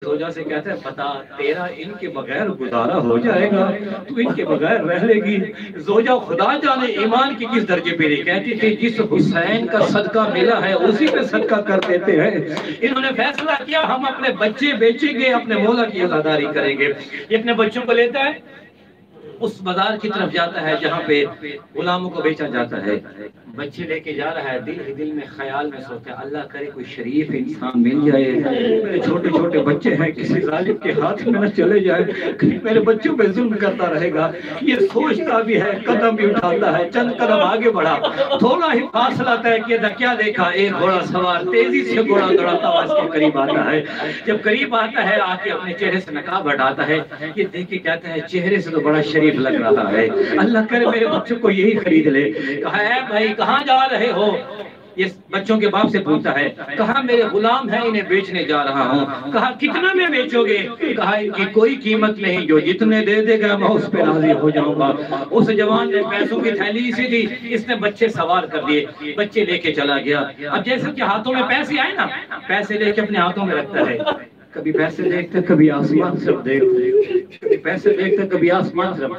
زوجہ سے کہتا ہے بتا تیرا ان کے بغیر گزارا ہو جائے گا، تو ان کے بغیر رہ لے گی؟ زوجہ خدا جانے ایمان کی کس درجے پہ رہی، کہتی تھی جس حسین کا صدقہ ملا ہے اسی پہ صدقہ کر دیتے ہیں۔ انہوں نے فیصلہ کیا ہم اپنے بچے بیچیں گے، اپنے مولا کی عزاداری کریں گے۔ یہ اپنے بچوں کو لیتا ہے، اس بازار کی طرف جاتا ہے جہاں پہ غلاموں کو بیچا جاتا ہے، بچے لے کے جا رہا ہے، دل ہی دل میں خیال میں سوچتا ہے اللہ کرے کوئی شریف انسان مل جائے، میرے چھوٹے چھوٹے بچے ہیں کسی ظالم کے ہاتھ میں نہ چلے جائیں، کہیں میرے بچوں پہ ظلم کرتا رہے گا۔ یہ سوچتا بھی ہے، قدم بھی اٹھاتا ہے، چند قدم آگے بڑھا، تھوڑا ہی فاصلہ طے کیا تھا، کیا دیکھا ایک گھوڑا سوار تیزی سے گھوڑا دوڑاتا ہوا اس کے قریب آتا ہے۔ جب قریب آتا ہے آ کے اپنے چہرے سے نقاب ہٹاتا ہے، یہ دیکھ کے کہتا ہے چہرے سے تو بڑا شریف لگ رہا ہے، اللہ کرے میرے بچوں کو یہی خرید لے۔ کہا اے بھائی کہاں جا رہے ہو؟ یہ بچوں کے باپ سے پوچھتا ہے، کہا میرے غلام ہیں انہیں بیچنے جا رہا ہوں۔ کہا کتنا میں بیچو گے؟ کہا ان کی کوئی قیمت نہیں، جو جتنے دے دے گا میں اس پہ راضی ہو جاؤں گا۔ اس جوان نے پیسوں کی تھیلی سی دی، اس نے بچے سوار کر دیے، بچے لے کے چلا گیا۔ اب جیسے کہ ہاتھوں میں پیسے آئے نا، پیسے لے کے اپنے ہاتھوں میں رکھتا ہے، کبھی پیسے دیکھتا کبھی آسمان طرف دیکھتا، کبھی پیسے دیکھتا کبھی آسمان طرف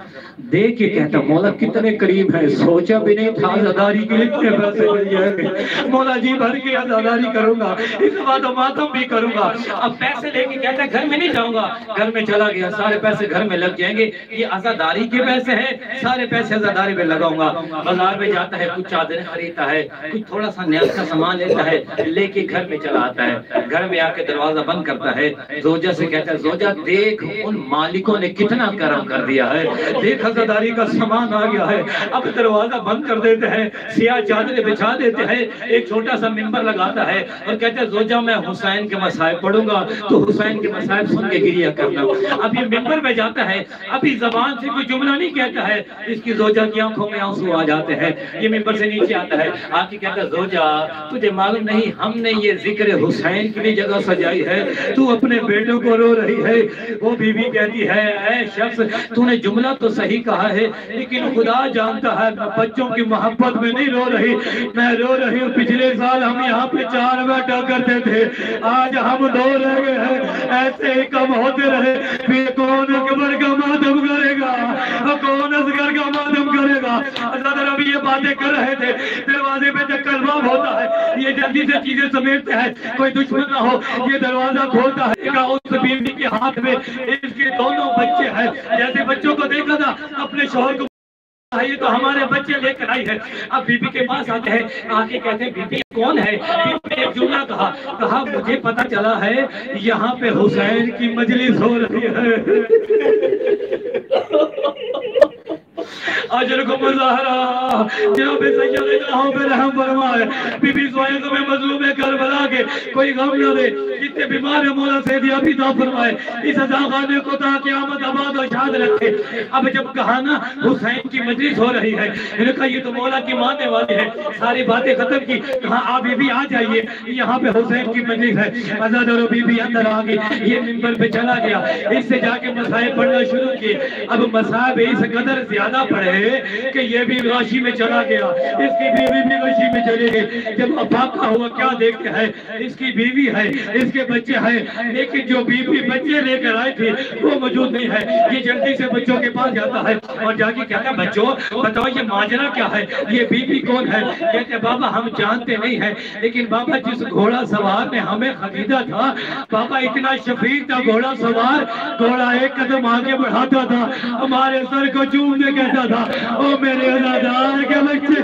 دیکھ کے کہتا مولا کتنے قریب ہے، سوچا بھی نہیں تھا عزاداری کے اتنے پیسے مل جائیں گے، مولا جی بھر کے عزاداری کروں گا، اس بعد ماتم بھی کروں گا۔ اب پیسے لے کے کہتا ہے گھر میں نہیں جاؤں گا، گھر میں چلا گیا، سارے پیسے گھر میں لگ جائیں گے، یہ عزاداری کے پیسے ہیں، سارے پیسے عزاداری میں لگاؤں گا۔ بازار میں جاتا ہے، کچھ چادریں خریدتا ہے، کچھ تھوڑا سا نیاز کا سامان لیتا ہے، لے کے گھر میں چلا آتا ہے، گھر میں آ کے دروازہ بند کرتا ہے، زوجہ سے کہتا ہے زوجہ دیکھ ان مالکوں نے کتنا کرم کر دیا ہے، دیکھ عزاداری کا سامان آ گیا ہے۔ اب دروازہ بند کر دیتے ہیں، سیاہ چادریں بچھا دیتے ہیں، ایک چھوٹا سا منبر لگاتا ہے اور کہتا ہے زوجہ میں حسین کے مصائب پڑھوں گا تو حسین کے مصائب سن کے گریہ کرنا۔ اب یہ منبر میں جاتا ہے، ابھی زبان سے کوئی جملہ نہیں کہتا ہے، اس کی زوجہ کی آنکھوں میں آنسو آ جاتے ہیں، یہ منبر سے نیچے آتا ہے، آ کے کہتا ہے زوجہ تجھے معلوم نہیں ہم نے یہ ذکر حسین کی بھی جگہ سجائی ہے، تو اپنے بیٹوں کو رو رہی ہے۔ وہ بیوی کہتی ہے اے شخص تو نے جملہ تو صحیح کہا ہے، لیکن خدا جانتا ہے میں بچوں کی محبت میں نہیں رو رہی، میں رو رہی ہوں پچھلے سال ہم یہاں پہ 4 بیٹا کرتے تھے، آج ہم 2 رہ گئے ہیں، ایسے ہی کم ہوتے رہے پھر کون اکبر کا ماتم کرے گا، کون اصغر کا ماتم کرے گا۔ حضرت نبی یہ باتیں کر رہے تھے، دروازے پہ چکر باب ہوتا ہے، یہ جلدی سے چیزیں سمیٹتے ہیں کوئی دشمن نہ ہو، یہ دروازہ کھولتا ہے، اس بیوی کے ہاتھ میں اس کے دونوں بچے ہیں، جیسے بچوں کو دیکھا تھا اپنے شوہر کو یہ تو ہمارے بچے لے کر آئی ہے۔ اب بی بی کے پاس آتے ہیں، آگے کہتے ہیں بی بی کون ہے؟ بی بی نے ایک جملہ کہا مجھے پتا چلا ہے یہاں پہ حسین کی مجلس ہو رہی ہے۔ اجر کو مظاہرہ جناب سید الہوں پہ رحم فرمائے، بی بی زوائد میں مظلوم کربلا کے کوئی غم نہ دے، جتنے بیمار مولا سیدی ابھی عطا فرمائے، اس عزاخانے کو تا قیامت آباد و شاد رکھے۔ اب جب کہا نا حسین کی مجلس ہو رہی ہے، انہوں نے کہا یہ تو مولا کی ماننے والی ہے، ساری باتیں ختم کی، کہا آپ بی بی آ جائیے یہاں پہ حسین کی مجلس ہے۔ آزاد اور بی بی اندر آگئی، یہ منبر پہ چلا گیا، اس سے جا کے مسائب پڑھنا شروع کیے۔ اب مسائب اس قدر زیادہ پڑھے کہ یہ بھی غاشی میں چلا گیا، اس کی بیوی بھی غاشی میں چلے گئے۔ جب افاقہ ہوا کیا دیکھتے ہیں، اس کی بیوی ہے، اس کے بچے ہیں، لیکن جو بیوی بچے لے کر آئے تھے وہ موجود نہیں ہے۔ یہ جلدی سے بچوں کے پاس جاتا ہے اور جا کے کہتا ہے بچوں بتاؤ یہ ماجرا کیا ہے، یہ بیوی کون ہے؟ کہتے ہیں بابا ہم جانتے نہیں ہیں، لیکن بابا جس گھوڑا سوار نے ہمیں خریدا تھا، بابا اتنا شفیق تھا گھوڑا سوار، گھوڑا ایک قدم آگے بڑھاتا تھا، ہمارے سر کو چومنے کہتا تھا او میرے عزادار کے بچے۔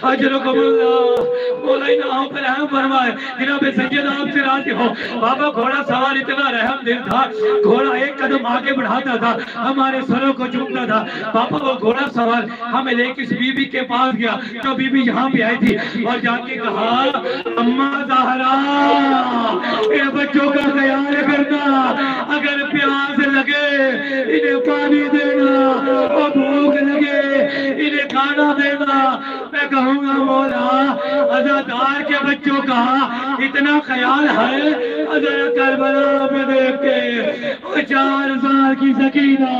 اجرکم اللہ، مولا انہوں پر رحم فرمائے، جناب سید آپ سے راضی ہو۔ بابا گھوڑا سوار اتنا رحم دل تھا، گھوڑا ایک قدم آگے بڑھاتا تھا، ہمارے سروں کو چومتا تھا۔ بابا وہ گھوڑا سوار ہمیں لے کے اس بی بی کے پاس گیا، جو بی بی یہاں پہ آئی تھی، اور جا کے کہا اماں زہرا اے بچوں کا خیال کرنا، اگر پیاس لگے انہیں پانی دینا، اور بھوک لگے انہیں کھانا دینا۔ میں کہوں گا مولا عزادار کے بچوں کا اتنا خیال ہے، حضرت کربلا میں دیکھ کے وہ 4 سال کی سکینہ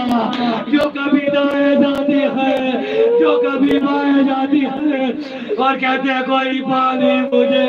جو کبھی دائیں جاتی ہے، جو کبھی بائیں جاتی ہے، اور کہتے ہیں کوئی پانی مجھے